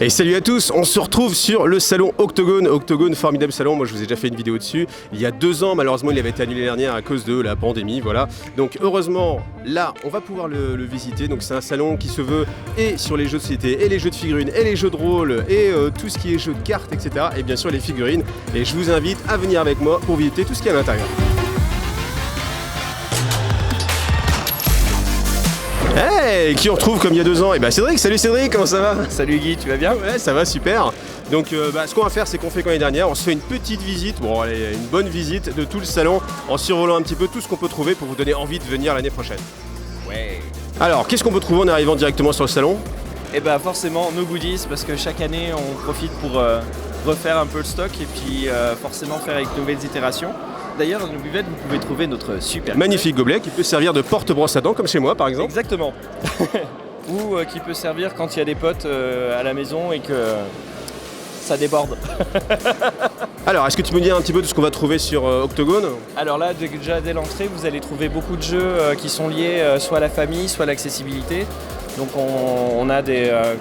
Et salut à tous, on se retrouve sur le salon Octogone. Octogone, formidable salon, moi je vous ai déjà fait une vidéo dessus. Il y a 2 ans, malheureusement il avait été annulé l'année dernière à cause de la pandémie, voilà. Donc heureusement, là on va pouvoir le visiter. Donc c'est un salon qui se veut et sur les jeux de société, et les jeux de figurines, et les jeux de rôle, et tout ce qui est jeux de cartes, etc. Et bien sûr les figurines. Et je vous invite à venir avec moi pour visiter tout ce qu'il y a à l'intérieur. Hey, qui on retrouve comme il y a 2 ans? Et bah Cédric, salut Cédric, comment ça va? Salut Guy, tu vas bien? Ouais, ça va super. Donc ce qu'on va faire, c'est qu'on fait comme l'année dernière, on se fait une petite visite, bon allez, une bonne visite de tout le salon en survolant un petit peu tout ce qu'on peut trouver pour vous donner envie de venir l'année prochaine. Ouais. Alors, qu'est-ce qu'on peut trouver en arrivant directement sur le salon? Et bah forcément nos goodies, parce que chaque année on profite pour refaire un peu le stock et puis forcément faire avec nouvelles itérations. D'ailleurs, dans nos buvettes, vous pouvez trouver notre super Magnifique gobelet qui peut servir de porte-brosse à dents, comme chez moi par exemple. Exactement. Ou qui peut servir quand il y a des potes à la maison et que ça déborde. Alors, est-ce que tu peux me dire un petit peu de ce qu'on va trouver sur Octogone? Alors là, déjà dès l'entrée, vous allez trouver beaucoup de jeux qui sont liés soit à la famille, soit à l'accessibilité. Donc on a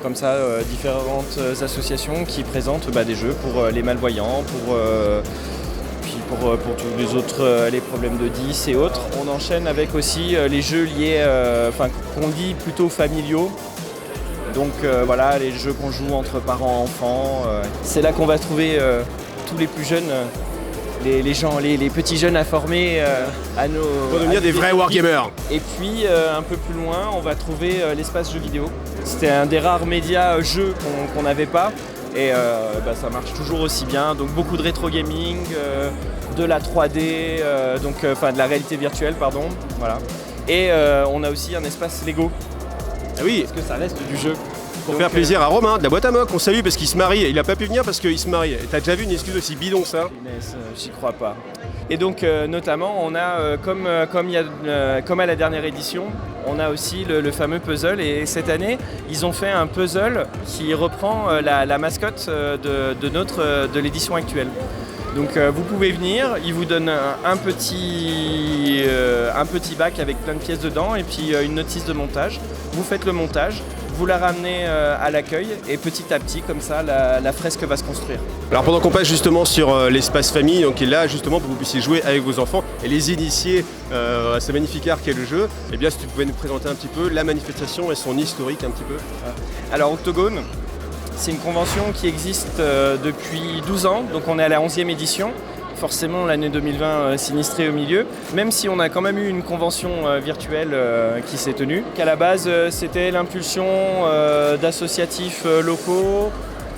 comme ça différentes associations qui présentent des jeux pour les malvoyants, pour tous les autres, les problèmes de 10 et autres. On enchaîne avec aussi les jeux liés, qu'on dit plutôt familiaux. Donc voilà, les jeux qu'on joue entre parents, enfants. C'est là qu'on va trouver tous les plus jeunes, les petits jeunes à former à nos... Pour devenir des vrais wargamers. Et puis un peu plus loin, on va trouver l'espace jeux vidéo. C'était un des rares médias jeux qu'on n'avait pas. Et ça marche toujours aussi bien. Donc beaucoup de rétro gaming, de la 3D, de la réalité virtuelle, pardon. Voilà. Et on a aussi un espace Lego. Ah oui. Parce que ça reste du jeu. Pour faire plaisir à Romain de la boîte à moque, on salue parce qu'il se marie. Il a pas pu venir parce qu'il se marie. T'as déjà vu une excuse aussi bidon ça? J'y crois pas. Et donc notamment on a comme à la dernière édition, on a aussi le fameux puzzle, et cette année ils ont fait un puzzle qui reprend la mascotte de l'édition actuelle. Donc vous pouvez venir, ils vous donnent un petit bac avec plein de pièces dedans et puis une notice de montage. Vous faites le montage, vous la ramenez à l'accueil et petit à petit comme ça la fresque va se construire. Alors pendant qu'on passe justement sur l'espace famille, donc là justement pour que vous puissiez jouer avec vos enfants et les initier à ce magnifique art qu'est le jeu, et bien si tu pouvais nous présenter un petit peu la manifestation et son historique un petit peu. Alors Octogone, c'est une convention qui existe depuis 12 ans, donc on est à la 11e édition. Forcément l'année 2020 sinistrée au milieu, même si on a quand même eu une convention virtuelle qui s'est tenue. Qu'à la base c'était l'impulsion d'associatifs locaux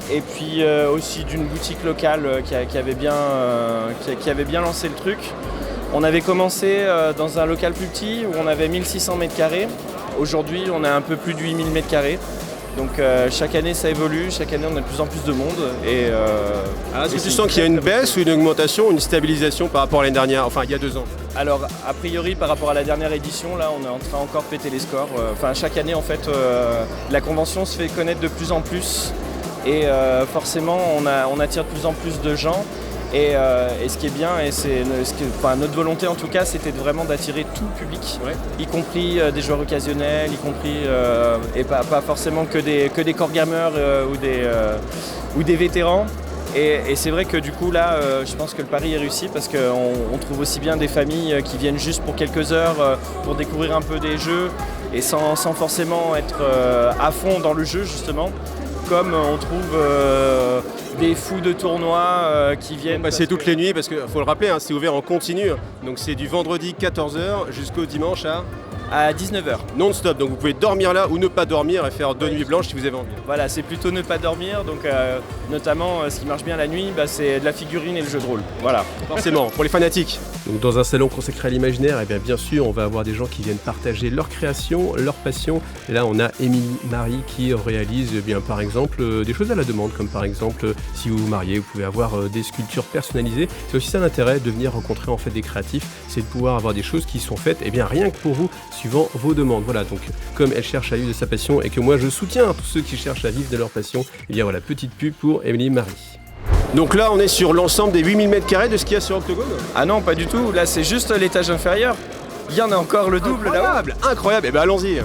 et puis aussi d'une boutique locale qui avait bien lancé le truc. On avait commencé dans un local plus petit où on avait 1600 m². Aujourd'hui on a un peu plus de 8000 m². Donc chaque année ça évolue, chaque année on a de plus en plus de monde. Est-ce que tu sens qu'il y a une baisse ou une augmentation, une stabilisation par rapport à l'année dernière, enfin il y a 2 ans? Alors a priori par rapport à la dernière édition, là on est en train encore de péter les scores. Chaque année en fait la convention se fait connaître de plus en plus et forcément on attire de plus en plus de gens. Et ce qui est bien, et notre volonté en tout cas, c'était vraiment d'attirer tout le public, ouais. Y compris des joueurs occasionnels, y compris et pas forcément que des core gamers ou des vétérans. Et c'est vrai que du coup là, je pense que le pari est réussi parce qu'on trouve aussi bien des familles qui viennent juste pour quelques heures pour découvrir un peu des jeux et sans forcément être à fond dans le jeu justement. Comme on trouve des fous de tournois qui viennent passer toutes les nuits, parce qu'il faut le rappeler, hein, c'est ouvert en continu, donc c'est du vendredi 14h jusqu'au dimanche à 19h. Non-stop, donc vous pouvez dormir là ou ne pas dormir et faire 2 nuits blanches si vous avez envie. Voilà, c'est plutôt ne pas dormir, donc notamment ce qui marche bien la nuit, c'est de la figurine et le jeu de rôle. Voilà. Forcément, pour les fanatiques. Donc dans un salon consacré à l'imaginaire, bien sûr, on va avoir des gens qui viennent partager leur création, leur passion. Et là, on a Émilie Marie qui réalise par exemple des choses à la demande, comme par exemple si vous vous mariez, vous pouvez avoir des sculptures personnalisées. C'est aussi ça l'intérêt de venir rencontrer en fait des créatifs, c'est de pouvoir avoir des choses qui sont faites rien que pour vous, suivant vos demandes. Voilà, donc comme elle cherche à vivre de sa passion et que moi je soutiens tous ceux qui cherchent à vivre de leur passion, voilà, petite pub pour Émilie Marie. Donc là, on est sur l'ensemble des 8000 m² de ce qu'il y a sur Octogone? Ah non, pas du tout. Là, c'est juste l'étage inférieur. Il y en a encore le double là-haut. Incroyable. Allons-y.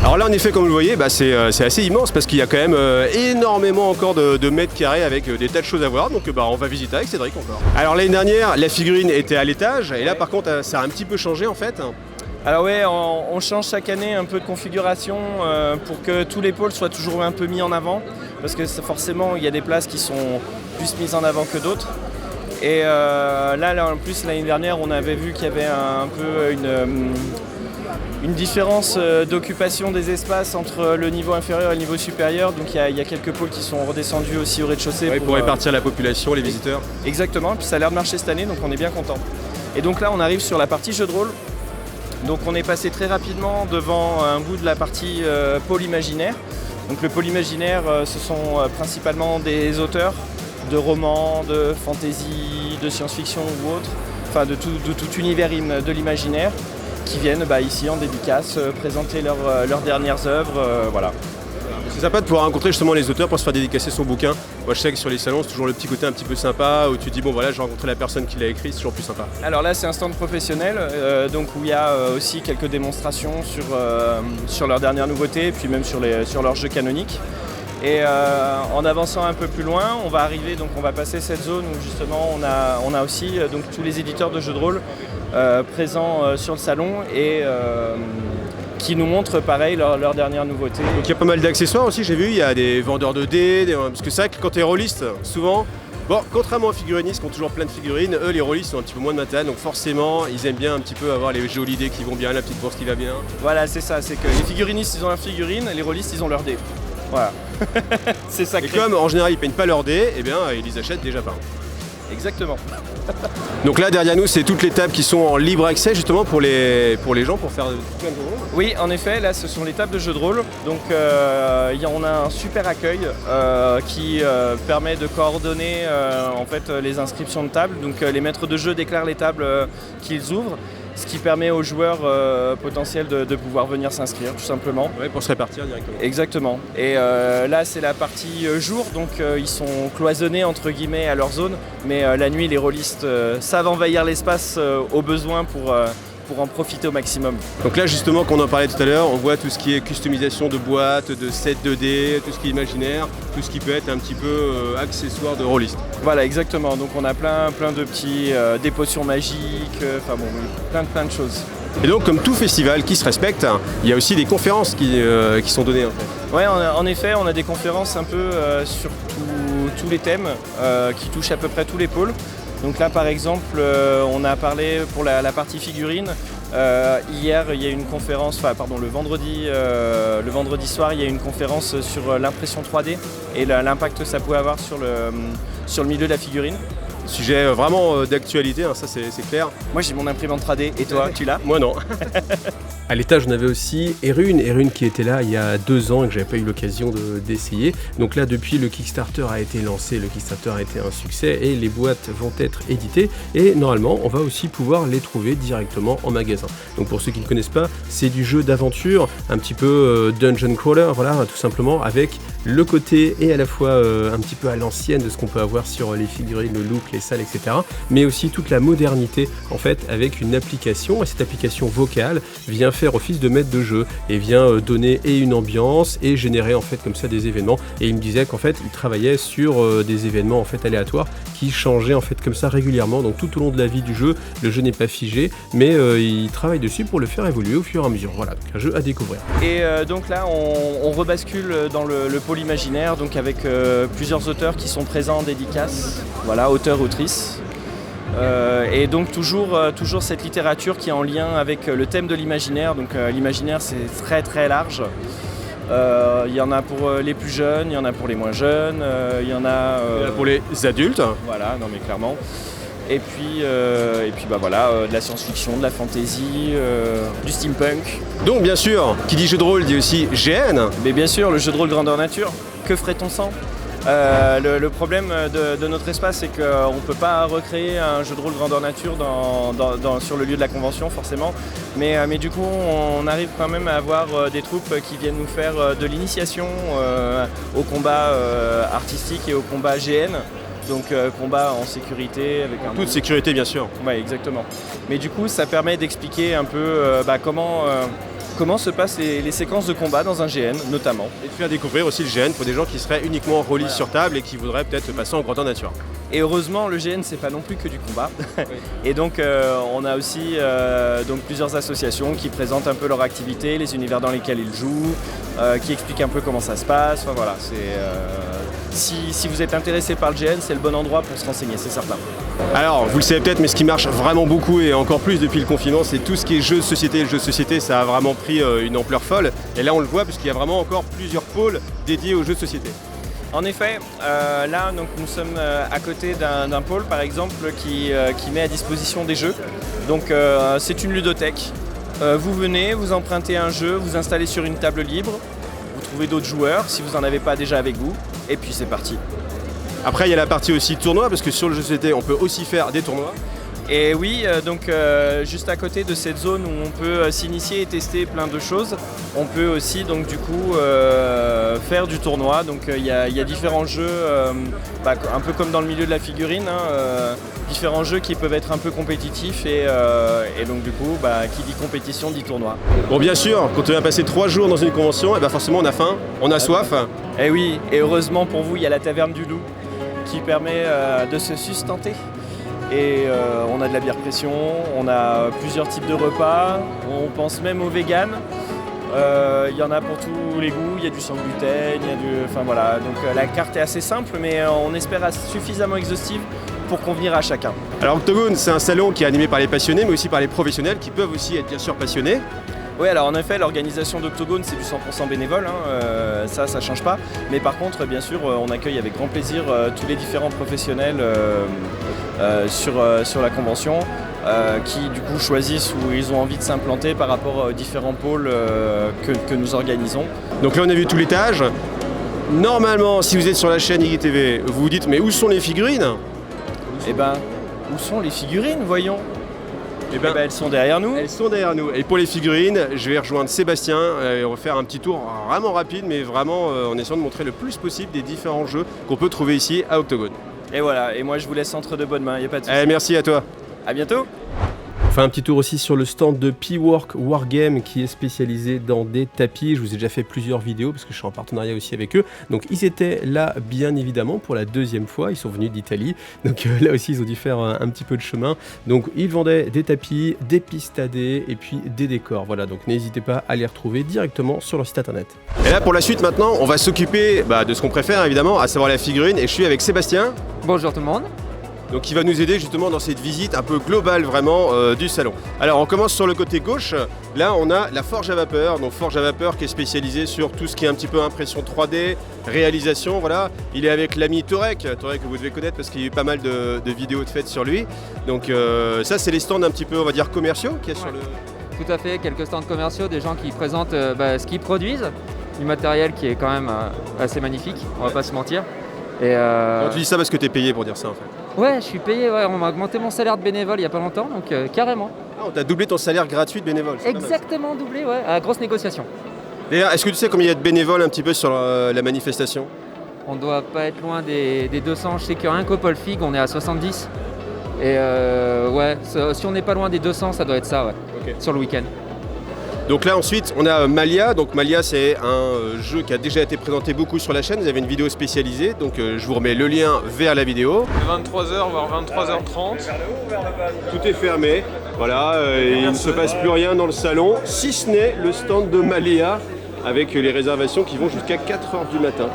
Alors là en effet comme vous le voyez, c'est assez immense parce qu'il y a quand même énormément encore de mètres carrés avec des tas de choses à voir. Donc on va visiter avec Cédric encore. Alors l'année dernière la figurine était à l'étage et là par contre ça a un petit peu changé en fait. Alors ouais, on change chaque année un peu de configuration pour que tous les pôles soient toujours un peu mis en avant. Parce que forcément il y a des places qui sont plus mises en avant que d'autres. Et là en plus l'année dernière on avait vu qu'il y avait un peu une différence d'occupation des espaces entre le niveau inférieur et le niveau supérieur. Donc il y a quelques pôles qui sont redescendus aussi au rez-de-chaussée. Ouais, pour répartir la population, les visiteurs. Exactement, puis ça a l'air de marcher cette année, donc on est bien content. Et donc là on arrive sur la partie jeu de rôle. Donc on est passé très rapidement devant un bout de la partie pôle imaginaire. Donc le pôle imaginaire, ce sont principalement des auteurs de romans, de fantasy, de science-fiction ou autres, enfin de tout univers de l'imaginaire, qui viennent ici en dédicace présenter leurs dernières œuvres, voilà. C'est sympa de pouvoir rencontrer justement les auteurs pour se faire dédicacer son bouquin. Moi je sais que sur les salons c'est toujours le petit côté un petit peu sympa où tu te dis bon voilà j'ai rencontré la personne qui l'a écrit, c'est toujours plus sympa. Alors là c'est un stand professionnel donc où il y a aussi quelques démonstrations sur leurs dernières nouveautés et puis même sur leurs jeux canoniques. Et en avançant un peu plus loin, on va arriver, donc on va passer cette zone où justement on a aussi donc tous les éditeurs de jeux de rôle présents sur le salon et qui nous montrent pareil leurs dernières nouveautés. Donc il y a pas mal d'accessoires aussi, j'ai vu, il y a des vendeurs de dés, parce que c'est vrai que quand tu es rôliste, souvent, bon, contrairement aux figurinistes qui ont toujours plein de figurines, eux les rôlistes ont un petit peu moins de matériel, donc forcément ils aiment bien un petit peu avoir les jolis dés qui vont bien, la petite bourse qui va bien. Voilà, c'est ça, c'est que les figurinistes ils ont leurs figurines, les rôlistes ils ont leurs dés. Voilà. C'est ça. Et comme en général ils peignent pas leurs dés, eh bien ils les achètent déjà pas. Exactement. Donc là derrière nous c'est toutes les tables qui sont en libre accès justement pour les gens pour faire plein de jeux de rôle. Oui en effet là ce sont les tables de jeux de rôle. Donc on a un super accueil qui permet de coordonner en fait les inscriptions de tables. Donc les maîtres de jeu déclarent les tables qu'ils ouvrent. Ce qui permet aux joueurs potentiels de pouvoir venir s'inscrire tout simplement. Ouais, pour se répartir directement. Exactement. Et là c'est la partie jour, donc ils sont cloisonnés entre guillemets à leur zone, mais la nuit les rôlistes savent envahir l'espace au besoin pour en profiter au maximum. Donc là justement qu'on en parlait tout à l'heure, on voit tout ce qui est customisation de boîtes, de sets 2D, tout ce qui est imaginaire, tout ce qui peut être un petit peu accessoire de rôliste. Voilà exactement, donc on a plein de petits, des potions magiques, enfin bon, plein de choses. Et donc comme tout festival qui se respecte, il y a aussi des conférences qui sont données en fait. Ouais, en effet, on a des conférences un peu sur tous les thèmes qui touchent à peu près tous les pôles. Donc là par exemple on a parlé pour la partie figurine, hier il y a une conférence, le vendredi soir il y a une conférence sur l'impression 3D et l'impact que ça pouvait avoir sur le milieu de la figurine. Sujet vraiment d'actualité, hein, ça c'est clair. Moi j'ai mon imprimante 3D et toi tu l'as? Moi non. À l'étage, on avait aussi Erune qui était là il y a 2 ans et que j'avais pas eu l'occasion d'essayer. Donc là, depuis, le Kickstarter a été lancé, le Kickstarter a été un succès et les boîtes vont être éditées. Et normalement, on va aussi pouvoir les trouver directement en magasin. Donc pour ceux qui ne connaissent pas, c'est du jeu d'aventure, un petit peu dungeon crawler, voilà, tout simplement, avec le côté et à la fois un petit peu à l'ancienne de ce qu'on peut avoir sur les figurines, le look, les salles, etc. Mais aussi toute la modernité, en fait, avec une application. Et cette application vocale vient faire office de maître de jeu et vient donner et une ambiance et générer en fait comme ça des événements. Et il me disait qu'en fait il travaillait sur des événements en fait aléatoires qui changeaient en fait comme ça régulièrement. Donc tout au long de la vie du jeu, le jeu n'est pas figé, mais il travaille dessus pour le faire évoluer au fur et à mesure. Voilà, donc un jeu à découvrir. Et donc là on rebascule dans le pôle imaginaire, donc avec plusieurs auteurs qui sont présents en dédicace. Voilà, auteurs, autrices. Et donc toujours cette littérature qui est en lien avec le thème de l'imaginaire. Donc l'imaginaire c'est très très large. Il y en a pour les plus jeunes, il y en a pour les moins jeunes, il y en a pour les adultes. Voilà, non mais clairement. Et puis de la science-fiction, de la fantasy, du steampunk. Donc bien sûr, qui dit jeu de rôle dit aussi GN. Mais bien sûr, le jeu de rôle grandeur nature. Que ferait-on sans ? Le problème de notre espace, c'est qu'on ne peut pas recréer un jeu de rôle grandeur nature sur le lieu de la convention, forcément. Mais du coup, on arrive quand même à avoir des troupes qui viennent nous faire de l'initiation au combat artistique et au combat GN. Donc combat en sécurité. Avec un toute sécurité, bien sûr. Oui, exactement. Mais du coup, ça permet d'expliquer un peu comment comment se passent les séquences de combat dans un GN notamment. Et de faire découvrir aussi le GN pour des gens qui seraient uniquement rôlistes sur table et qui voudraient peut-être passer en grandeur nature. Et heureusement, le GN, c'est pas non plus que du combat. Oui. Et donc, on a aussi donc plusieurs associations qui présentent un peu leur activité, les univers dans lesquels ils jouent, qui expliquent un peu comment ça se passe. Enfin voilà, si vous êtes intéressé par le GN, c'est le bon endroit pour se renseigner, c'est certain. Alors, vous le savez peut-être, mais ce qui marche vraiment beaucoup et encore plus depuis le confinement, c'est tout ce qui est jeux de société. Le jeu de société, ça a vraiment pris une ampleur folle. Et là, on le voit parce qu'il y a vraiment encore plusieurs pôles dédiés aux jeux de société. En effet, là donc, nous sommes à côté d'un pôle par exemple qui met à disposition des jeux. Donc c'est une ludothèque. Vous venez, vous empruntez un jeu, vous installez sur une table libre, vous trouvez d'autres joueurs si vous n'en avez pas déjà avec vous, et puis c'est parti. Après il y a la partie aussi tournoi, parce que sur le jeu de société on peut aussi faire des tournois. Et oui, donc juste à côté de cette zone où on peut s'initier et tester plein de choses, on peut aussi donc du coup faire du tournoi. Donc il y a différents jeux, un peu comme dans le milieu de la figurine, différents jeux qui peuvent être un peu compétitifs et donc du coup qui dit compétition dit tournoi. Bon bien sûr, quand on vient passer 3 jours dans une convention, et forcément on a faim, on a soif. Et oui, et heureusement pour vous il y a la taverne du Loup qui permet de se sustenter. Et on a de la bière pression, on a plusieurs types de repas, on pense même aux véganes. Il y en a pour tous les goûts, il y a du sans gluten, il y a du... Enfin voilà, donc la carte est assez simple mais on espère suffisamment exhaustive pour convenir à chacun. Alors Octogone, c'est un salon qui est animé par les passionnés mais aussi par les professionnels qui peuvent aussi être bien sûr passionnés. Oui, alors en effet, l'organisation d'Octogone, c'est du 100% bénévole, ça change pas. Mais par contre, bien sûr, on accueille avec grand plaisir tous les différents professionnels sur la convention qui du coup choisissent où ils ont envie de s'implanter par rapport aux différents pôles que nous organisons. Donc là, on a vu tout l'étage. Normalement, si vous êtes sur la chaîne IGTV, vous vous dites, mais où sont les figurines ? Eh ben, où sont les figurines, voyons ? Elles sont derrière nous. Elles sont derrière nous. Et pour les figurines, je vais rejoindre Sébastien et on va faire un petit tour vraiment rapide, mais vraiment en essayant de montrer le plus possible des différents jeux qu'on peut trouver ici à Octogone. Et voilà, et moi je vous laisse entre de bonnes mains, il n'y a pas de souci. Merci à toi. À bientôt. On fait un petit tour aussi sur le stand de P-Work Wargame qui est spécialisé dans des tapis. Je vous ai déjà fait plusieurs vidéos parce que je suis en partenariat aussi avec eux. Donc ils étaient là bien évidemment pour la 2e fois. Ils sont venus d'Italie. Donc là aussi ils ont dû faire un petit peu de chemin. Donc ils vendaient des tapis, des pistes à dés et puis des décors. Voilà, donc n'hésitez pas à les retrouver directement sur leur site internet. Et là pour la suite maintenant, on va s'occuper de ce qu'on préfère évidemment, à savoir la figurine. Et je suis avec Sébastien. Bonjour tout le monde. Donc il va nous aider justement dans cette visite un peu globale vraiment du salon. Alors on commence sur le côté gauche, là on a la forge à vapeur, donc forge à vapeur qui est spécialisée sur tout ce qui est un petit peu impression 3D, réalisation, voilà. Il est avec l'ami Torek que vous devez connaître parce qu'il y a eu pas mal de vidéos de faites sur lui. Donc ça c'est les stands un petit peu on va dire commerciaux qu'il y a sur le... Tout à fait, quelques stands commerciaux, des gens qui présentent ce qu'ils produisent, du matériel qui est quand même assez magnifique, on va pas se mentir. Et tu dis ça parce que tu es payé pour dire ça en fait. Ouais, je suis payé, on m'a augmenté mon salaire de bénévole il n'y a pas longtemps, donc carrément. Ah, on t'a doublé ton salaire gratuit de bénévole. Exactement doublé, ouais, à grosse négociation. D'ailleurs, est-ce que tu sais combien il y a de bénévoles un petit peu sur la manifestation ? On doit pas être loin des 200, je sais que rien qu'au Pôle Fig, on est à 70. Et si on n'est pas loin des 200, ça doit être ça, ouais, okay. Sur le week-end. Donc là ensuite on a Malia, donc Malia c'est un jeu qui a déjà été présenté beaucoup sur la chaîne, vous avez une vidéo spécialisée, donc je vous remets le lien vers la vidéo. 23h voire 23h30. Tout est fermé, voilà, il ne se passe plus rien dans le salon, si ce n'est le stand de Malia avec les réservations qui vont jusqu'à 4h du matin.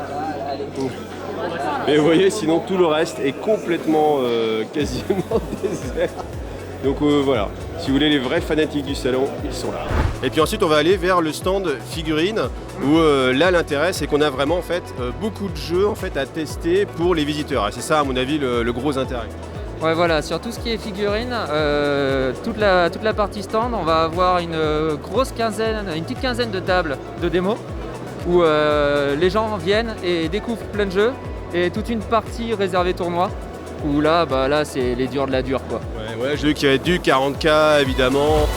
Et vous voyez sinon tout le reste est complètement quasiment désert. Donc voilà, si vous voulez les vrais fanatiques du salon, ils sont là. Et puis ensuite on va aller vers le stand figurines où là l'intérêt c'est qu'on a vraiment en fait beaucoup de jeux en fait à tester pour les visiteurs. Et c'est ça à mon avis le gros intérêt. Ouais voilà, sur tout ce qui est figurines, toute la partie stand, on va avoir une petite quinzaine de tables de démo où les gens viennent et découvrent plein de jeux et toute une partie réservée tournoi. Où là c'est les durs de la dure quoi. Ouais, j'ai vu qu'il y avait du 40K évidemment.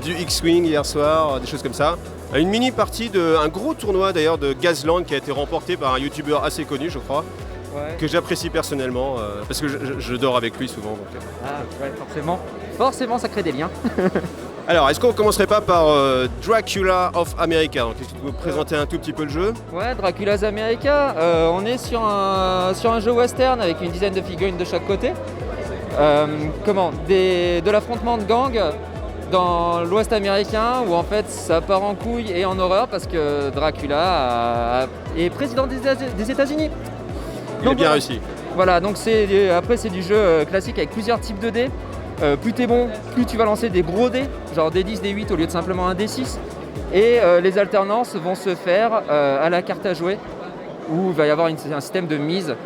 Du X-Wing hier soir, des choses comme ça. Une mini partie d'un gros tournoi d'ailleurs de Gazland qui a été remporté par un youtubeur assez connu je crois, que j'apprécie personnellement parce que je dors avec lui souvent. Donc. Ah ouais, forcément ça crée des liens. Alors est-ce qu'on commencerait pas par Dracula of America? Donc, est-ce que tu peux vous présenter un tout petit peu le jeu? Ouais, Dracula's America, on est sur un jeu western avec une dizaine de figurines de chaque côté. De l'affrontement de gangs dans l'Ouest américain où en fait ça part en couille et en horreur parce que Dracula est président des États-Unis. Il a bien réussi. Voilà, donc après c'est du jeu classique avec plusieurs types de dés. Plus t'es bon, plus tu vas lancer des gros dés, genre des 10, des 8 au lieu de simplement un D6. Et les alternances vont se faire à la carte à jouer où il va y avoir un système de mise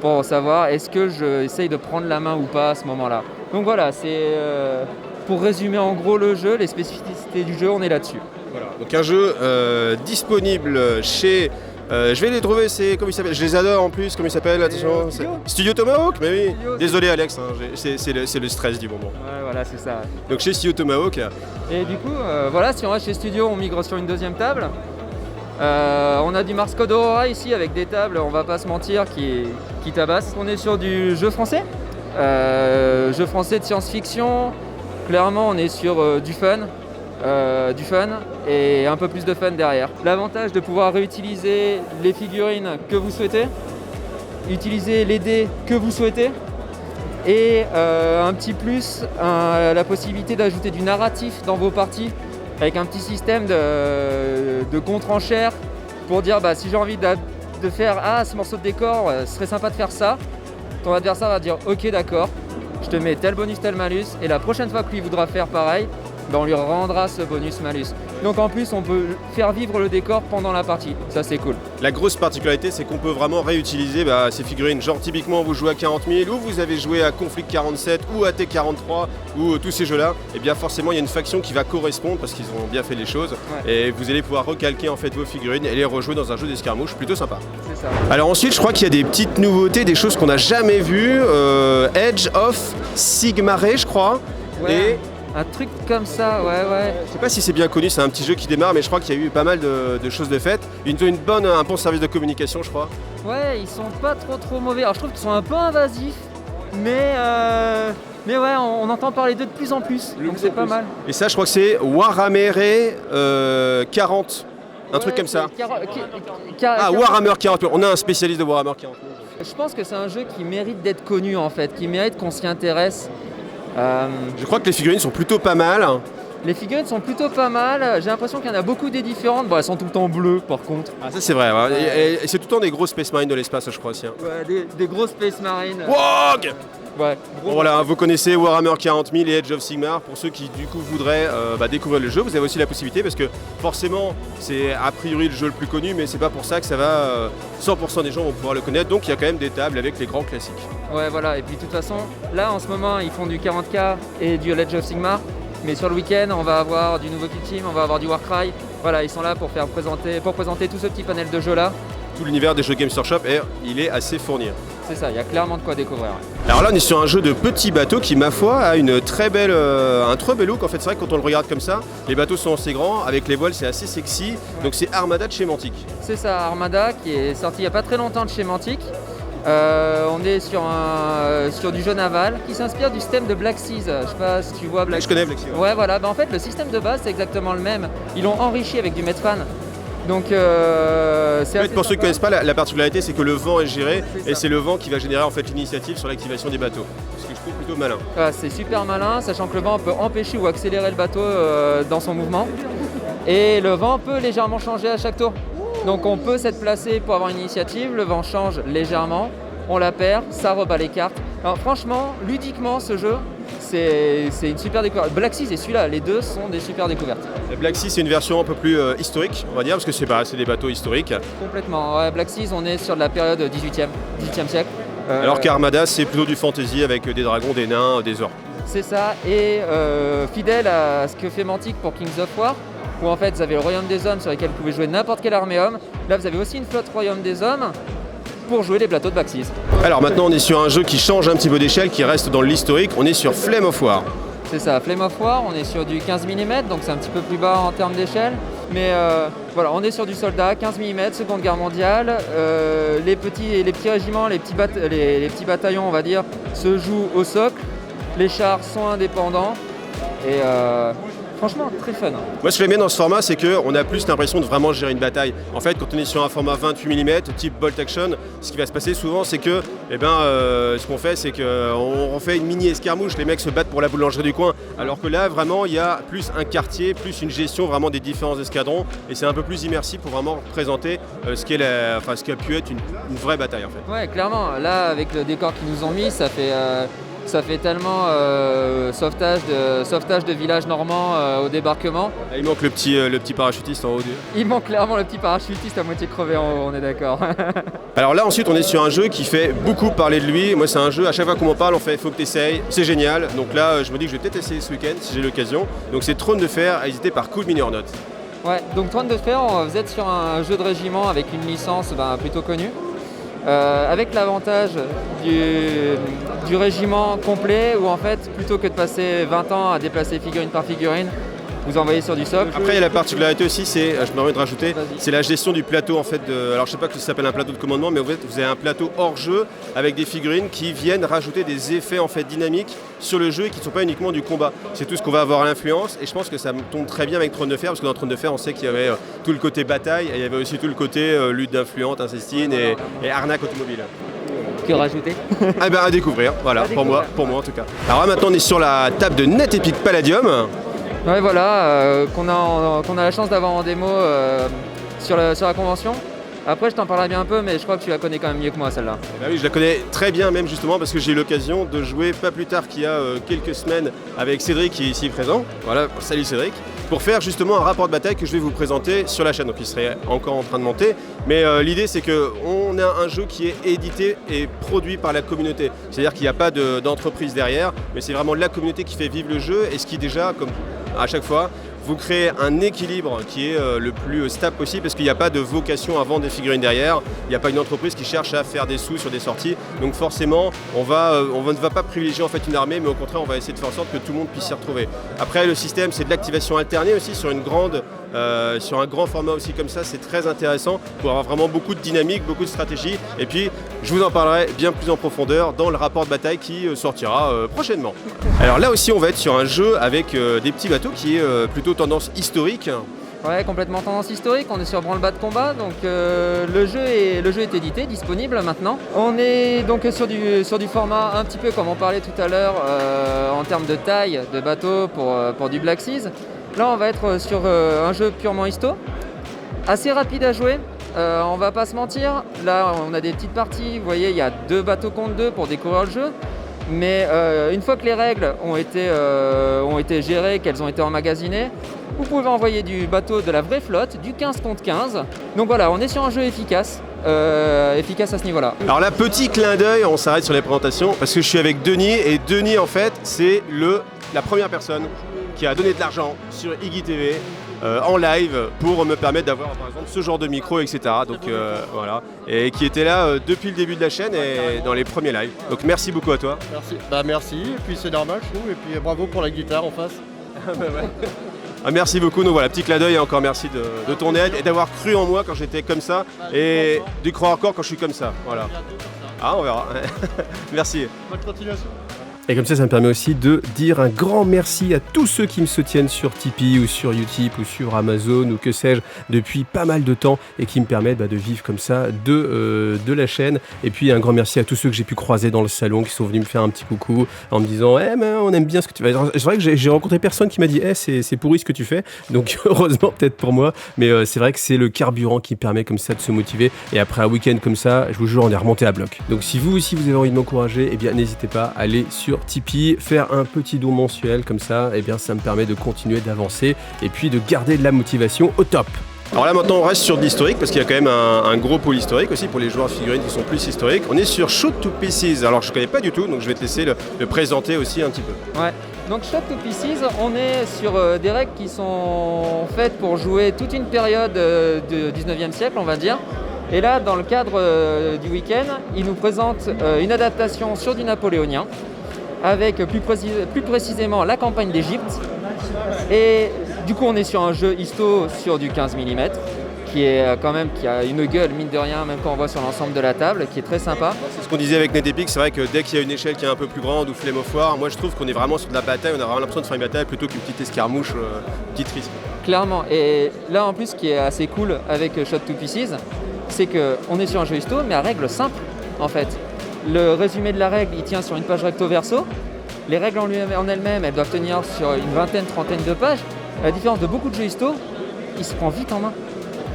pour savoir est-ce que j'essaye de prendre la main ou pas à ce moment-là. Donc voilà, c'est pour résumer en gros le jeu, les spécificités du jeu, on est là-dessus. Voilà. Donc un jeu disponible chez... je vais les trouver, comment ils s'appellent? Je les adore en plus, comment ils s'appellent? Attention, Studio Tomahawk, mais oui. Désolé Alex, hein, c'est le stress du moment. Ouais, voilà, c'est ça. Donc chez Studio Tomahawk. Et du coup, voilà, si on reste chez Studio, on migre sur une deuxième table. On a du Mars Code Aurora ici avec des tables, on va pas se mentir, qui tabassent. On est sur du jeu français de science-fiction. Clairement, on est sur du fun et un peu plus de fun derrière. L'avantage de pouvoir réutiliser les figurines que vous souhaitez, utiliser les dés que vous souhaitez et un petit plus, la possibilité d'ajouter du narratif dans vos parties avec un petit système de contre-enchères pour dire si j'ai envie de faire ce morceau de décor, ce serait sympa de faire ça. Ton adversaire va dire ok d'accord, je te mets tel bonus, tel malus, et la prochaine fois que lui voudra faire pareil, on lui rendra ce bonus malus. Donc en plus on peut faire vivre le décor pendant la partie, ça c'est cool. La grosse particularité c'est qu'on peut vraiment réutiliser ces figurines, genre typiquement vous jouez à 40 000 ou vous avez joué à Conflict 47 ou à T43 ou tous ces jeux là, et bien forcément il y a une faction qui va correspondre parce qu'ils ont bien fait les choses et vous allez pouvoir recalquer en fait vos figurines et les rejouer dans un jeu d'escarmouche plutôt sympa. C'est ça. Alors ensuite je crois qu'il y a des petites nouveautés, des choses qu'on n'a jamais vues, Age of Sigmar je crois. Ouais. Et un truc comme ça, ouais. Je sais pas si c'est bien connu, c'est un petit jeu qui démarre, mais je crois qu'il y a eu pas mal de choses de faites. Ils ont un bon service de communication, je crois. Ouais, ils sont pas trop mauvais. Alors je trouve qu'ils sont un peu invasifs, mais ouais, on entend parler d'eux de plus en plus, donc c'est pas mal. Et ça, je crois que c'est Warhammer 40, un truc comme ça. Warhammer 40, on a un spécialiste de Warhammer 40. Je pense que c'est un jeu qui mérite d'être connu en fait, qui mérite qu'on s'y intéresse. Je crois que les figurines sont plutôt pas mal. Les figurines sont plutôt pas mal, j'ai l'impression qu'il y en a beaucoup des différentes, elles sont tout le temps bleues par contre. Ah ça c'est vrai, ouais. Et c'est tout le temps des gros Space Marines de l'espace je crois aussi. Ouais, des gros Space Marines. WOG. Ouais. Bon, voilà, vous connaissez Warhammer 40 000 et Age of Sigmar. Pour ceux qui du coup voudraient découvrir le jeu, vous avez aussi la possibilité parce que forcément c'est a priori le jeu le plus connu, mais c'est pas pour ça que ça va 100% des gens vont pouvoir le connaître. Donc il y a quand même des tables avec les grands classiques. Ouais voilà, et puis de toute façon là en ce moment ils font du 40K et du Age of Sigmar, mais sur le week-end on va avoir du nouveau Kill Team, on va avoir du Warcry. Voilà, ils sont là pour présenter tout ce petit panel de jeux là. Tout l'univers des jeux Games Workshop, il est assez fourni. C'est ça, il y a clairement de quoi découvrir. Alors là on est sur un jeu de petits bateaux qui ma foi a un très bel look. En fait c'est vrai que quand on le regarde comme ça, les bateaux sont assez grands, avec les voiles c'est assez sexy. Ouais. Donc c'est Armada de chez Mantic. C'est ça, Armada qui est sorti il n'y a pas très longtemps de chez Mantic. On est sur du jeu naval qui s'inspire du système de Black Seas. Je sais pas si tu vois Black Seas. Je connais Black Seas. Ouais voilà, en fait le système de base c'est exactement le même. Ils l'ont enrichi avec du Medfan. Donc c'est assez pour ceux qui ne connaissent pas, la particularité c'est que le vent est géré et c'est le vent qui va générer en fait l'initiative sur l'activation des bateaux. Ce que je trouve plutôt malin. C'est super malin, sachant que le vent peut empêcher ou accélérer le bateau dans son mouvement. Et le vent peut légèrement changer à chaque tour. Donc on peut s'être placé pour avoir une initiative, le vent change légèrement, on la perd, ça rebat les cartes. Alors franchement, ludiquement ce jeu, c'est une super découverte. Black Seas et celui-là, les deux sont des super découvertes. Black Seas c'est une version un peu plus historique, on va dire, parce que c'est des bateaux historiques. Complètement, ouais, Black Seas on est sur de la période 18e siècle. Alors qu'Armada c'est plutôt du fantasy avec des dragons, des nains, des orques. C'est ça, et fidèle à ce que fait Mantic pour Kings of War, où en fait vous avez le Royaume des Hommes sur lequel vous pouvez jouer n'importe quelle armée homme. Là vous avez aussi une flotte Royaume des Hommes pour jouer les plateaux de Black Seas. Alors maintenant on est sur un jeu qui change un petit peu d'échelle, qui reste dans l'historique, on est sur Flame of War. C'est ça, Flame of War, on est sur du 15 mm, donc c'est un petit peu plus bas en termes d'échelle. Mais voilà, on est sur du soldat, 15 mm, Seconde Guerre mondiale. Les petits régiments, les petits bataillons, on va dire, se jouent au socle. Les chars sont indépendants. Et franchement, très fun. Moi, ce que j'aime bien dans ce format, c'est qu'on a plus l'impression de vraiment gérer une bataille. En fait, quand on est sur un format 28 mm, type Bolt Action, ce qui va se passer souvent, c'est que, ce qu'on fait, c'est qu'on refait une mini escarmouche. Les mecs se battent pour la boulangerie du coin. Alors que là, vraiment, il y a plus un quartier, plus une gestion vraiment des différents escadrons. Et c'est un peu plus immersif pour vraiment représenter ce qui a pu être une vraie bataille, en fait. Ouais, clairement. Là, avec le décor qu'ils nous ont mis, ça fait tellement sauvetage de village normand au débarquement. Il manque le petit parachutiste en haut. Il manque clairement le petit parachutiste à moitié crevé en haut, on est d'accord. Alors là, ensuite, on est sur un jeu qui fait beaucoup parler de lui. Moi, c'est un jeu, à chaque fois qu'on m'en parle, on fait « faut que tu essayes », c'est génial. Donc là, je me dis que je vais peut-être essayer ce week-end si j'ai l'occasion. Donc c'est Trône de Fer, édité par Cool Mini or Not. Ouais, donc Trône de Fer, vous êtes sur un jeu de régiment avec une licence plutôt connue. Avec l'avantage du régiment complet où en fait plutôt que de passer 20 ans à déplacer figurine par figurine, vous envoyez sur du socle. Après il y a la particularité aussi, je me permets de rajouter, c'est la gestion du plateau en fait. Alors je sais pas que ça s'appelle un plateau de commandement, mais en fait, vous avez un plateau hors jeu avec des figurines qui viennent rajouter des effets en fait dynamiques sur le jeu et qui ne sont pas uniquement du combat. C'est tout ce qu'on va avoir à l'influence et je pense que ça tombe très bien avec Trône de Fer parce que dans Trône de Fer on sait qu'il y avait tout le côté bataille et il y avait aussi tout le côté lutte d'influence, incestine et arnaque automobile. Que rajouter À découvrir, voilà, pour moi en tout cas. Alors là maintenant on est sur la table de Net Epic Palladium. Ouais voilà, qu'on a la chance d'avoir en démo sur la convention. Après je t'en parlerai bien un peu mais je crois que tu la connais quand même mieux que moi celle-là. Bah oui, je la connais très bien même justement parce que j'ai eu l'occasion de jouer pas plus tard qu'il y a quelques semaines avec Cédric qui est ici présent. Voilà, salut Cédric. Pour faire justement un rapport de bataille que je vais vous présenter sur la chaîne. Donc il serait encore en train de monter. Mais l'idée c'est qu'on a un jeu qui est édité et produit par la communauté. C'est-à-dire qu'il n'y a pas d'entreprise derrière, mais c'est vraiment la communauté qui fait vivre le jeu et ce qui déjà, comme à chaque fois, vous créez un équilibre qui est le plus stable possible parce qu'il n'y a pas de vocation à vendre des figurines derrière. Il n'y a pas une entreprise qui cherche à faire des sous sur des sorties. Donc forcément, on ne va pas privilégier en fait une armée, mais au contraire, on va essayer de faire en sorte que tout le monde puisse s'y retrouver. Après, le système, c'est de l'activation alternée aussi sur sur un grand format aussi comme ça. C'est très intéressant pour avoir vraiment beaucoup de dynamique, beaucoup de stratégie. Et puis, je vous en parlerai bien plus en profondeur dans le rapport de bataille qui sortira prochainement. Alors là aussi, on va être sur un jeu avec des petits bateaux qui est plutôt tendance historique. Ouais, complètement tendance historique, on est sur branle-bas de combat, donc le jeu est édité, disponible maintenant. On est donc sur du format un petit peu comme on parlait tout à l'heure en termes de taille de bateau pour du Black Seas. Là on va être sur un jeu purement histo, assez rapide à jouer. On va pas se mentir, là on a des petites parties, vous voyez il y a 2 bateaux contre 2 pour découvrir le jeu. Mais une fois que les règles ont été gérées, qu'elles ont été emmagasinées, vous pouvez envoyer du bateau de la vraie flotte, du 15 contre 15. Donc voilà, on est sur un jeu efficace à ce niveau-là. Alors là, petit clin d'œil, on s'arrête sur les présentations parce que je suis avec Denis et Denis en fait c'est la première personne qui a donné de l'argent sur Iggy TV en live pour me permettre d'avoir par exemple ce genre de micro, etc. Donc voilà, et qui était là depuis le début de la chaîne et dans les premiers lives. Donc merci beaucoup à toi. Merci. Merci, et puis c'est normal je trouve, et puis bravo pour la guitare en face. Merci beaucoup, donc voilà, petit clin d'œil et encore merci de ton aide et d'avoir cru en moi quand j'étais comme ça et d'y croire encore quand je suis comme ça. Voilà. Ah, on verra. Merci. Bonne continuation. Et comme ça me permet aussi de dire un grand merci à tous ceux qui me soutiennent sur Tipeee ou sur Utip ou sur Amazon ou que sais-je depuis pas mal de temps et qui me permettent de vivre comme ça de la chaîne. Et puis un grand merci à tous ceux que j'ai pu croiser dans le salon qui sont venus me faire un petit coucou en me disant on aime bien ce que tu fais. C'est vrai que j'ai rencontré personne qui m'a dit c'est pourri ce que tu fais. Donc heureusement peut-être pour moi, mais c'est vrai que c'est le carburant qui permet comme ça de se motiver. Et après un week-end comme ça, je vous jure, on est remonté à bloc. Donc si vous aussi vous avez envie de m'encourager, eh bien n'hésitez pas à aller sur Tipeee, faire un petit don mensuel comme ça, eh bien ça me permet de continuer d'avancer et puis de garder de la motivation au top. Alors là maintenant on reste sur de l'historique parce qu'il y a quand même un gros pôle historique aussi pour les joueurs de figurines qui sont plus historiques. On est sur Shoot to Pieces, alors je connais pas du tout donc je vais te laisser le présenter aussi un petit peu. Ouais, donc Shoot to Pieces, on est sur des règles qui sont faites pour jouer toute une période du 19e siècle on va dire. Et là dans le cadre du week-end, il nous présente une adaptation sur du napoléonien avec plus précisément la campagne d'Égypte. Et du coup, on est sur un jeu histo sur du 15 mm, qui a une gueule, mine de rien, même quand on voit sur l'ensemble de la table, qui est très sympa. C'est ce qu'on disait avec NetEpic, c'est vrai que dès qu'il y a une échelle qui est un peu plus grande ou Flame of War, moi je trouve qu'on est vraiment sur de la bataille, on a vraiment l'impression de faire une bataille plutôt qu'une petite escarmouche, petite risque. Clairement. Et là, en plus, ce qui est assez cool avec Shot to Pieces, c'est qu'on est sur un jeu histo, mais à règle simple, en fait. Le résumé de la règle, il tient sur une page recto verso. Les règles en elles-mêmes, elles doivent tenir sur une vingtaine, trentaine de pages. À la différence de beaucoup de jeux histo, il se prend vite en main.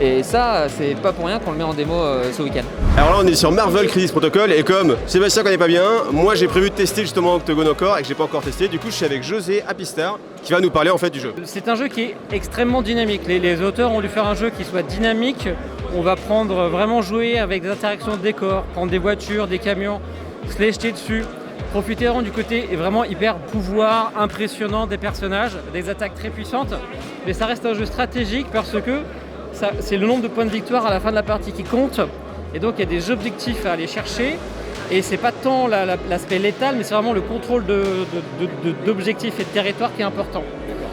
Et ça, c'est pas pour rien qu'on le met en démo ce week-end. Alors là, on est sur Marvel Crisis Protocol et comme Sébastien connaît pas bien, moi j'ai prévu de tester justement Octogone encore et que j'ai pas encore testé. Du coup, je suis avec José Apistar qui va nous parler en fait du jeu. C'est un jeu qui est extrêmement dynamique. Les auteurs ont dû faire un jeu qui soit dynamique. On va vraiment jouer avec des interactions de décors, prendre des voitures, des camions, se les jeter dessus. Profiter vraiment du côté vraiment hyper pouvoir, impressionnant des personnages, des attaques très puissantes. Mais ça reste un jeu stratégique parce que c'est le nombre de points de victoire à la fin de la partie qui compte. Et donc il y a des objectifs à aller chercher. Et c'est pas tant l'aspect létal, mais c'est vraiment le contrôle d'objectifs et de territoire qui est important.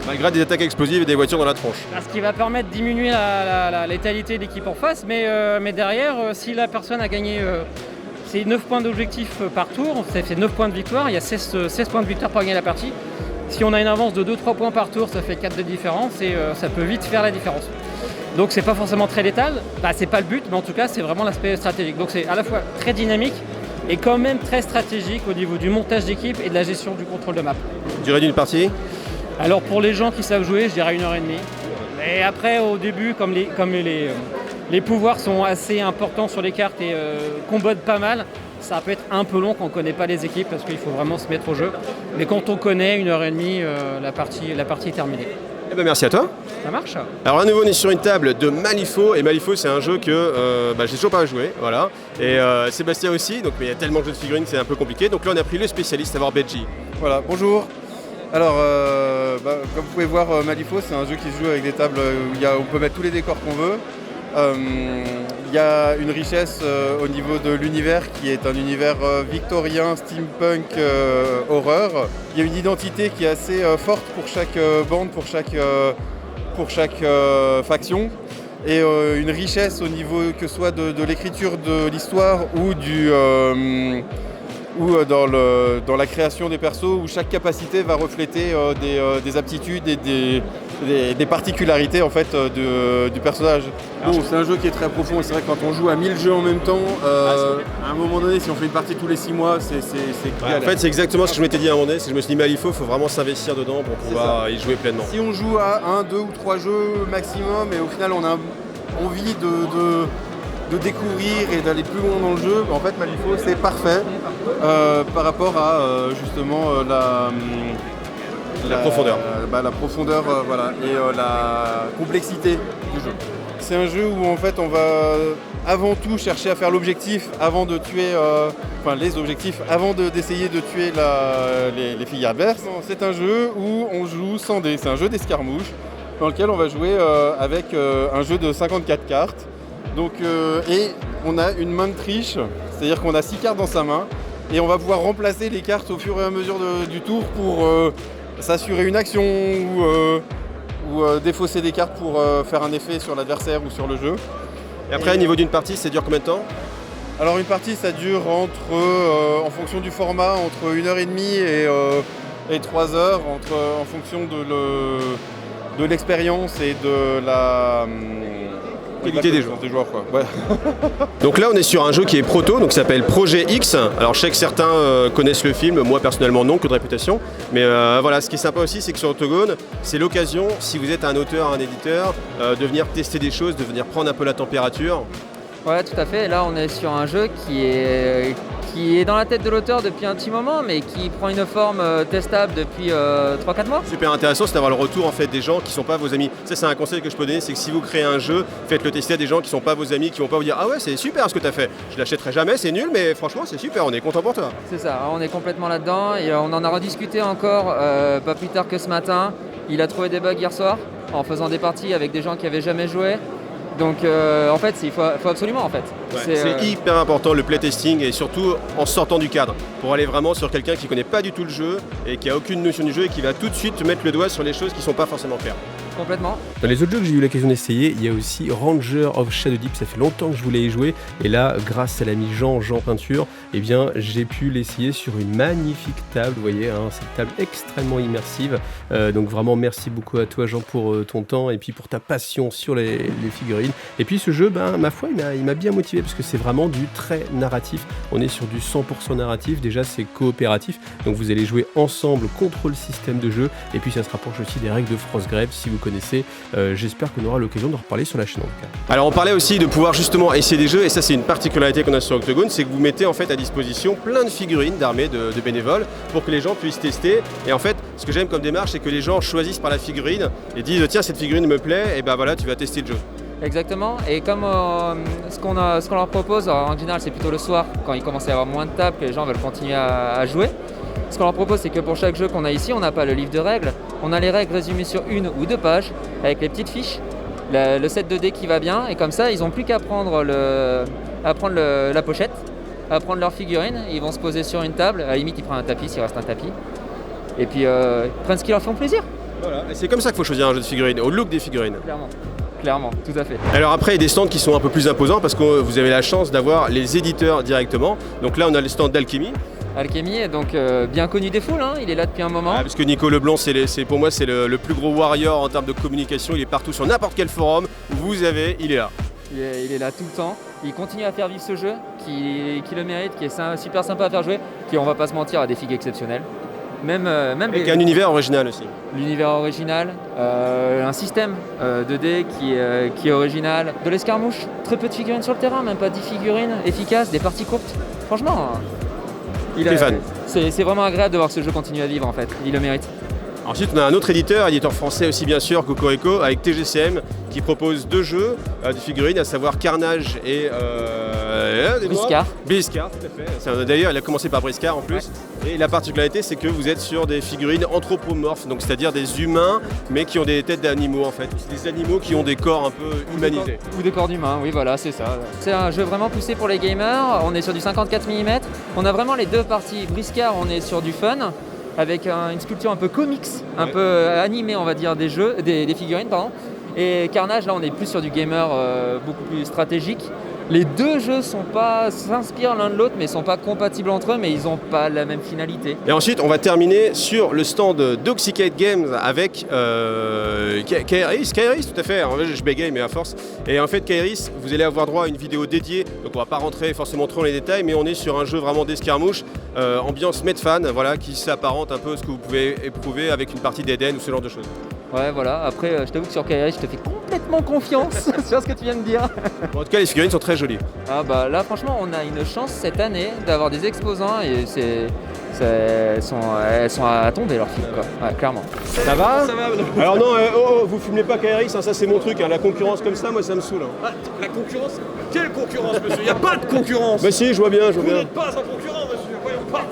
Malgré des attaques explosives et des voitures dans la tronche. Ce qui va permettre de diminuer la létalité de l'équipe en face. Mais derrière, si la personne a gagné... c'est 9 points d'objectif par tour, ça fait 9 points de victoire, il y a 16 points de victoire pour gagner la partie. Si on a une avance de 2-3 points par tour, ça fait 4 de différence et ça peut vite faire la différence. Donc c'est pas forcément très létal, c'est pas le but, mais en tout cas c'est vraiment l'aspect stratégique. Donc c'est à la fois très dynamique et quand même très stratégique au niveau du montage d'équipe et de la gestion du contrôle de map. Durée d'une partie? Alors pour les gens qui savent jouer, je dirais 1h30. Et après au début, comme les pouvoirs sont assez importants sur les cartes et combattent pas mal, ça peut être un peu long quand on ne connaît pas les équipes parce qu'il faut vraiment se mettre au jeu. Mais quand on connaît, 1h30, la partie est terminée. Eh ben merci à toi. Ça marche. Alors à nouveau on est sur une table de Malifaux et Malifaux c'est un jeu que j'ai toujours pas joué, voilà. Et Sébastien aussi, donc mais il y a tellement de jeux de figurines c'est un peu compliqué. Donc là on a pris le spécialiste, à savoir Benji. Voilà, bonjour. Alors, comme vous pouvez voir, Malifaux, c'est un jeu qui se joue avec des tables où on peut mettre tous les décors qu'on veut. Il y a une richesse au niveau de l'univers qui est un univers victorien, steampunk, horreur. Il y a une identité qui est assez forte pour chaque bande, pour chaque faction. Et une richesse au niveau que ce soit de l'écriture de l'histoire ou dans la création des persos où chaque capacité va refléter des aptitudes et des particularités en fait du personnage. Bon, c'est un jeu qui est très profond et c'est vrai que quand on joue à 1000 jeux en même temps, à un moment donné, si on fait une partie tous les 6 mois, c'est en fait, c'est exactement ce que je m'étais dit à un moment donné, c'est que je me suis dit Malifaux, il faut vraiment s'investir dedans pour pouvoir y jouer pleinement. Si on joue à 1, 2 ou 3 jeux maximum et au final on a envie de découvrir et d'aller plus loin dans le jeu, en fait Malifaux c'est parfait par rapport à justement la profondeur. La profondeur voilà, et la complexité du jeu. C'est un jeu où en fait on va avant tout chercher à faire l'objectif avant de tuer, les objectifs avant d'essayer de tuer les filles adverses. C'est un jeu où on joue sans dés, c'est un jeu d'escarmouche dans lequel on va jouer avec un jeu de 54 cartes. Donc, et on a une main de triche, c'est-à-dire qu'on a 6 cartes dans sa main et on va pouvoir remplacer les cartes au fur et à mesure du tour pour s'assurer une action ou défausser des cartes pour faire un effet sur l'adversaire ou sur le jeu. Et après, au niveau d'une partie, ça dure combien de temps? Alors une partie, ça dure en fonction du format, entre 1h30 et 3 heures, en fonction de l'expérience et de la qualité des joueurs. Quoi. Ouais. Donc là on est sur un jeu qui est proto, donc ça s'appelle Projet X. Alors je sais que certains connaissent le film, moi personnellement non, que de réputation. Mais voilà, ce qui est sympa aussi c'est que sur Octogone, c'est l'occasion, si vous êtes un auteur, un éditeur, de venir tester des choses, de venir prendre un peu la température. Ouais, tout à fait. Là, on est sur un jeu qui est dans la tête de l'auteur depuis un petit moment, mais qui prend une forme testable depuis 3-4 mois. Super intéressant, c'est d'avoir le retour en fait des gens qui ne sont pas vos amis. Ça, c'est un conseil que je peux donner, c'est que si vous créez un jeu, faites-le tester à des gens qui ne sont pas vos amis, qui ne vont pas vous dire « Ah ouais, c'est super ce que tu as fait. Je l'achèterai jamais, c'est nul, mais franchement, c'est super, on est content pour toi. » C'est ça, on est complètement là-dedans et on en a rediscuté encore pas plus tard que ce matin. Il a trouvé des bugs hier soir en faisant des parties avec des gens qui n'avaient jamais joué. Donc en fait, il faut absolument en fait. Ouais, c'est hyper important le playtesting et surtout en sortant du cadre pour aller vraiment sur quelqu'un qui connaît pas du tout le jeu et qui a aucune notion du jeu et qui va tout de suite te mettre le doigt sur les choses qui sont pas forcément claires. Complètement. Dans les autres jeux que j'ai eu l'occasion d'essayer, il y a aussi Ranger of Shadow Deep, ça fait longtemps que je voulais y jouer et là, grâce à l'ami Jean Peinture, eh bien, j'ai pu l'essayer sur une magnifique table, vous voyez, hein, cette table extrêmement immersive. Donc vraiment merci beaucoup à toi Jean pour ton temps et puis pour ta passion sur les figurines. Et puis ce jeu, ma foi, il m'a bien motivé parce que c'est vraiment du très narratif. On est sur du 100% narratif, déjà c'est coopératif, donc vous allez jouer ensemble contre le système de jeu et puis ça se rapproche aussi des règles de Frostgrave si vous connaissez. J'espère qu'on aura l'occasion d'en reparler sur la chaîne en tout cas. Alors on parlait aussi de pouvoir justement essayer des jeux et ça c'est une particularité qu'on a sur Octogone, c'est que vous mettez en fait à disposition plein de figurines d'armées de bénévoles pour que les gens puissent tester. Et en fait, ce que j'aime comme démarche, c'est que les gens choisissent par la figurine et disent tiens cette figurine me plaît et ben voilà tu vas tester le jeu. Exactement, et comme ce qu'on leur propose, en général c'est plutôt le soir, quand il commence à y avoir moins de tables, que les gens veulent continuer à jouer. Ce qu'on leur propose, c'est que pour chaque jeu qu'on a ici, on n'a pas le livre de règles, on a les règles résumées sur 1 ou 2 pages, avec les petites fiches, le set 2D qui va bien, et comme ça, ils n'ont plus qu'à prendre, la pochette, à prendre leur figurine, ils vont se poser sur une table, à la limite ils prennent un tapis s'il reste un tapis, et puis ils prennent ce qui leur fait plaisir. Voilà, et c'est comme ça qu'il faut choisir un jeu de figurines, au look des figurines. Clairement, tout à fait. Alors après, il y a des stands qui sont un peu plus imposants parce que vous avez la chance d'avoir les éditeurs directement. Donc là, on a le stand d'Alchemy. Alchemy est donc bien connu des foules, hein. Il est là depuis un moment. Parce que Nico Leblanc, pour moi, c'est le plus gros warrior en termes de communication. Il est partout sur n'importe quel forum où vous avez, il est là. Il est là tout le temps. Il continue à faire vivre ce jeu qui le mérite, qui est super sympa à faire jouer, qui, on va pas se mentir, a des figues exceptionnelles. Même avec un univers original aussi. L'univers original, un système 2D qui est original, de l'escarmouche, très peu de figurines sur le terrain, même pas 10 figurines efficaces, des parties courtes. Franchement, c'est vraiment agréable de voir ce jeu continuer à vivre en fait, il le mérite. Ensuite, on a un autre éditeur français aussi bien sûr, Cocorico, avec TGCM, qui propose 2 jeux de figurines, à savoir Carnage et Briscard, tout à fait. D'ailleurs, il a commencé par Briscard en plus. Ouais. Et la particularité, c'est que vous êtes sur des figurines anthropomorphes, donc c'est-à-dire des humains, mais qui ont des têtes d'animaux en fait. C'est des animaux qui ont des corps un peu humanisés. Ou des corps d'humains, oui, voilà, c'est ça. C'est un jeu vraiment poussé pour les gamers. On est sur du 54 mm. On a vraiment les deux parties. Briscard, on est sur du fun, avec une sculpture un peu comics, un peu animée on va dire des figurines pardon. Et Carnage là on est plus sur du gamer beaucoup plus stratégique. Les deux jeux s'inspirent l'un de l'autre mais sont pas compatibles entre eux mais ils n'ont pas la même finalité. Et ensuite on va terminer sur le stand d'Oxycade Games avec Kairis, tout à fait, en fait, je bégaye mais à force. Et en fait Kairis, vous allez avoir droit à une vidéo dédiée, donc on va pas rentrer forcément trop dans les détails mais on est sur un jeu vraiment d'escarmouche, ambiance Medfan, voilà, qui s'apparente un peu à ce que vous pouvez éprouver avec une partie d'Eden ou ce genre de choses. Ouais voilà, après je t'avoue que sur Kairis je te fais complètement confiance sur ce que tu viens de dire. Bon, en tout cas les figurines sont très jolies. Ah bah là franchement on a une chance cette année d'avoir des exposants et elles sont à tomber leurs filles quoi, ouais, clairement. Ça va. Alors non, vous filmez pas Kairis, hein, ça c'est mon truc, hein. La concurrence comme ça moi ça me saoule. Hein. Ah, la concurrence? Quelle concurrence monsieur? Il n'y a pas de concurrence. Bah si, je vois bien. Vous n'êtes pas un concurrent monsieur, voyons pas.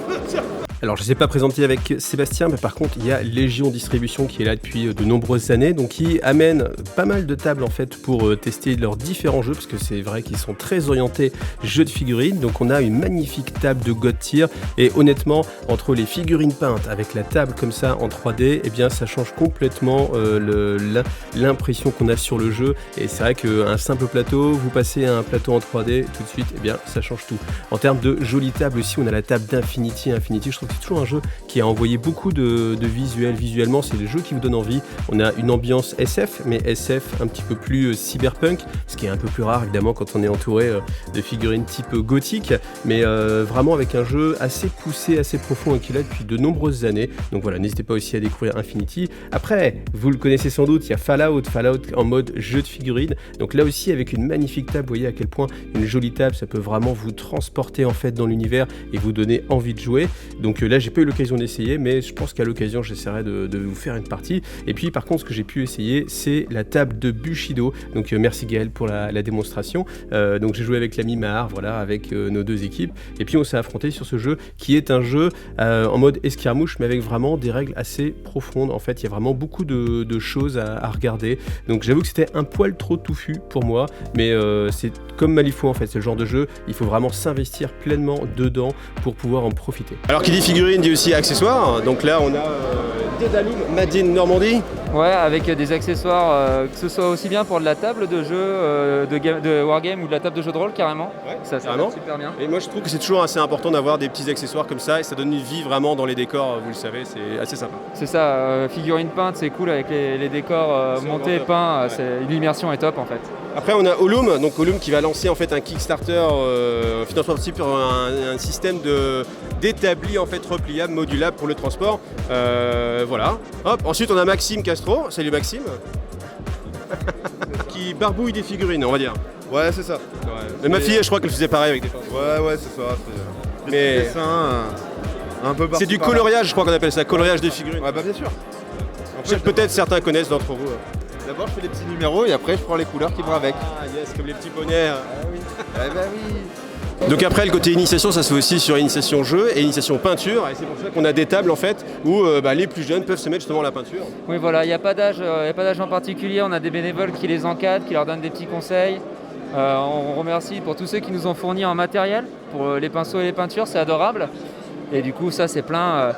Alors je ne sais pas présenter avec Sébastien, mais par contre il y a Légion Distribution qui est là depuis de nombreuses années, donc qui amène pas mal de tables en fait pour tester leurs différents jeux, parce que c'est vrai qu'ils sont très orientés jeux de figurines. Donc on a une magnifique table de God Tier, et honnêtement entre les figurines peintes avec la table comme ça en 3D, eh bien ça change complètement l'impression qu'on a sur le jeu. Et c'est vrai qu'un simple plateau, vous passez à un plateau en 3D tout de suite, eh bien ça change tout. En termes de jolies tables aussi, on a la table d'Infinity, je trouve que c'est toujours un jeu qui a envoyé beaucoup de visuellement, c'est le jeu qui vous donne envie. On a une ambiance SF, mais SF un petit peu plus cyberpunk, ce qui est un peu plus rare évidemment quand on est entouré de figurines type gothique, mais vraiment avec un jeu assez poussé, assez profond et qui est là depuis de nombreuses années. Donc voilà, n'hésitez pas aussi à découvrir Infinity. Après, vous le connaissez sans doute, il y a Fallout en mode jeu de figurines. Donc là aussi avec une magnifique table, vous voyez à quel point une jolie table, ça peut vraiment vous transporter en fait dans l'univers et vous donner envie de jouer. Donc là, j'ai pas eu l'occasion d'essayer, mais je pense qu'à l'occasion, j'essaierai de vous faire une partie. Et puis, par contre, ce que j'ai pu essayer, c'est la table de Bushido. Donc, merci Gaël pour la démonstration. Donc, j'ai joué avec l'ami Mahar, voilà, avec nos deux équipes. Et puis, on s'est affronté sur ce jeu qui est un jeu en mode escarmouche, mais avec vraiment des règles assez profondes. En fait, il y a vraiment beaucoup de choses à regarder. Donc, j'avoue que c'était un poil trop touffu pour moi, mais c'est comme Malifaux en fait, c'est le genre de jeu, il faut vraiment s'investir pleinement dedans pour pouvoir en profiter. Alors qui dit figurine dit aussi accessoires, donc là on a Dédalus Made in Normandie. Ouais, avec des accessoires, que ce soit aussi bien pour de la table de jeu, de wargame ou de la table de jeu de rôle carrément. Ouais, ça va super bien. Et moi je trouve que c'est toujours assez important d'avoir des petits accessoires comme ça et ça donne une vie vraiment dans les décors, vous le savez, c'est assez sympa. C'est ça, figurines peintes, c'est cool avec les décors montés, peints, l'immersion est top en fait. Après on a Olum, donc Olum qui va lancer en fait un Kickstarter financement participe sur un système d'établi en fait repliable, modulable pour le transport. Voilà. Hop. Ensuite on a Maxime Castro, salut Maxime, qui barbouille des figurines on va dire. Ouais, c'est ça. Ouais. Mais ma fille je crois qu'elle faisait pareil avec des pinceaux. Ouais, c'est ça. C'est Mais des dessins, un peu c'est du coloriage, je crois qu'on appelle ça, coloriage des figurines. Ouais, bah bien sûr. Je sais que peut-être certains connaissent d'entre vous. D'abord je fais des petits numéros et après je prends les couleurs qui vont avec. Ah yes, comme les petits poneys. Ah oui. Eh ben oui. Donc après le côté initiation ça se fait aussi sur initiation jeu et initiation peinture et c'est pour ça qu'on a des tables en fait où les plus jeunes peuvent se mettre justement à la peinture. Oui voilà, il n'y a pas d'âge en particulier, on a des bénévoles qui les encadrent, qui leur donnent des petits conseils. On remercie pour tous ceux qui nous ont fourni en matériel, pour les pinceaux et les peintures, c'est adorable. Et du coup ça c'est plein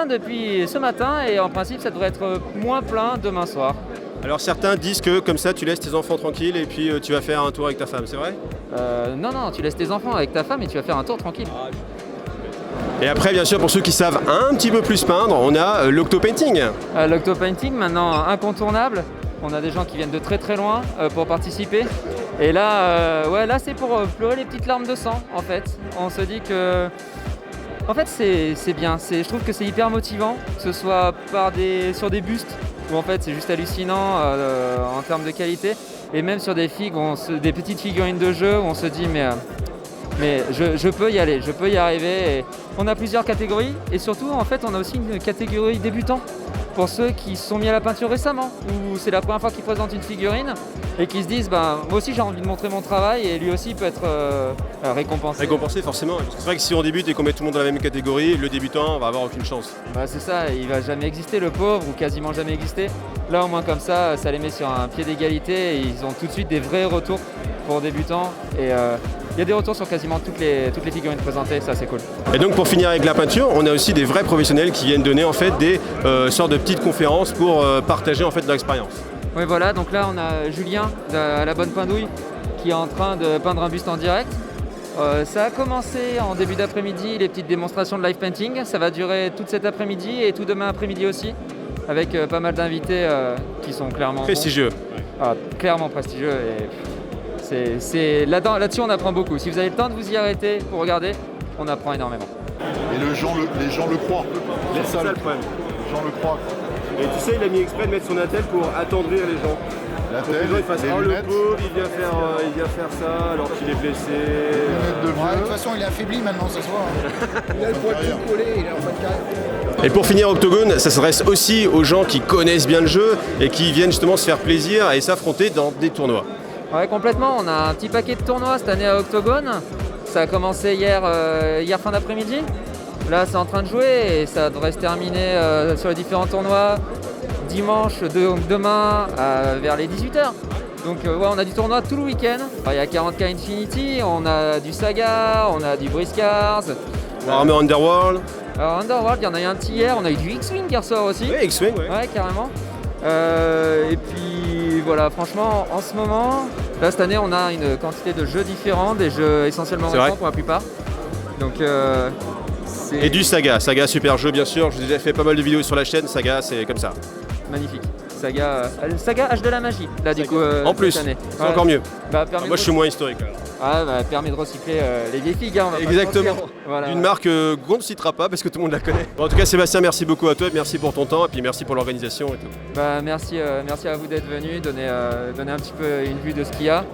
depuis ce matin et en principe ça devrait être moins plein demain soir. Alors certains disent que comme ça tu laisses tes enfants tranquilles et puis tu vas faire un tour avec ta femme, c'est vrai ? Non, tu laisses tes enfants avec ta femme et tu vas faire un tour tranquille. Et après bien sûr pour ceux qui savent un petit peu plus peindre, on a l'octopainting. L'octopainting maintenant incontournable, on a des gens qui viennent de très très loin pour participer. Et là, là c'est pour pleurer les petites larmes de sang en fait. On se dit que... En fait c'est bien, je trouve que c'est hyper motivant, que ce soit sur des bustes où en fait c'est juste hallucinant en termes de qualité, et même sur des des petites figurines de jeu où on se dit mais je peux y aller, je peux y arriver. Et on a plusieurs catégories et surtout en fait on a aussi une catégorie débutant pour ceux qui se sont mis à la peinture récemment, où c'est la première fois qu'ils présentent une figurine et qui se disent moi aussi j'ai envie de montrer mon travail et lui aussi peut être récompensé. Récompensé forcément, parce que c'est vrai que si on débute et qu'on met tout le monde dans la même catégorie, le débutant va avoir aucune chance. C'est ça, il va jamais exister le pauvre ou quasiment jamais exister. Là au moins comme ça les met sur un pied d'égalité et ils ont tout de suite des vrais retours pour débutants et il y a des retours sur quasiment toutes les figurines présentées, ça c'est cool. Et donc pour finir avec la peinture, on a aussi des vrais professionnels qui viennent donner en fait des sortes de petites conférences pour partager en fait leur expérience. Oui voilà, donc là on a Julien à la Bonne Pindouille qui est en train de peindre un buste en direct. Ça a commencé en début d'après-midi, les petites démonstrations de live painting, ça va durer toute cet après-midi et tout demain après-midi aussi, avec pas mal d'invités qui sont clairement prestigieux. Clairement prestigieux et là-dessus on apprend beaucoup. Si vous avez le temps de vous y arrêter pour regarder, on apprend énormément. Et les gens le croient. C'est ça le problème. Les gens le croient. Et tu sais, il a mis exprès de mettre son attel pour attendrir les gens. Pour que les gens ils fassent le pauvre, il vient faire ça alors qu'il est blessé. De toute façon, il est affaibli maintenant ce soir. Il a le poids tout collé, il est en fin de carrière. Et pour finir, Octogone, ça s'adresse aussi aux gens qui connaissent bien le jeu et qui viennent justement se faire plaisir et s'affronter dans des tournois. Ouais, complètement. On a un petit paquet de tournois cette année à Octogone. Ça a commencé hier fin d'après-midi. Là, c'est en train de jouer et ça devrait se terminer sur les différents tournois dimanche, demain, vers les 18h. Donc on a du tournoi tout le week-end. Il y a 40K Infinity, on a du Saga, on a du Briscars. Warhammer Underworld. Alors Underworld, il y en a eu un petit hier, on a eu du X-Wing qui ressort aussi. Oui, X-Wing, ouais. Ouais, carrément. Et puis voilà, franchement, en ce moment, là cette année, on a une quantité de jeux différents, des jeux essentiellement récents pour la plupart. Donc et du Saga, super jeu bien sûr, je vous ai déjà fait pas mal de vidéos sur la chaîne, Saga c'est comme ça. Magnifique. Saga Âge de la magie, là du coup. En plus, c'est encore mieux. Moi je suis moins historique. Permet de recycler les vieilles figues. Exactement. Voilà. D'une marque qu'on ne citera pas parce que tout le monde la connaît. Bon, en tout cas Sébastien, merci beaucoup à toi, merci pour ton temps et puis merci pour l'organisation et tout. Merci à vous d'être venu, donner un petit peu une vue de ce qu'il y a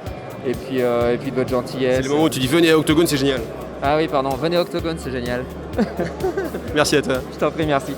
et puis de votre gentillesse. C'est le moment où tu dis venez à Octogone, c'est génial. Ah oui, pardon, venez Octogone, c'est génial. Merci à toi. Je t'en prie, merci.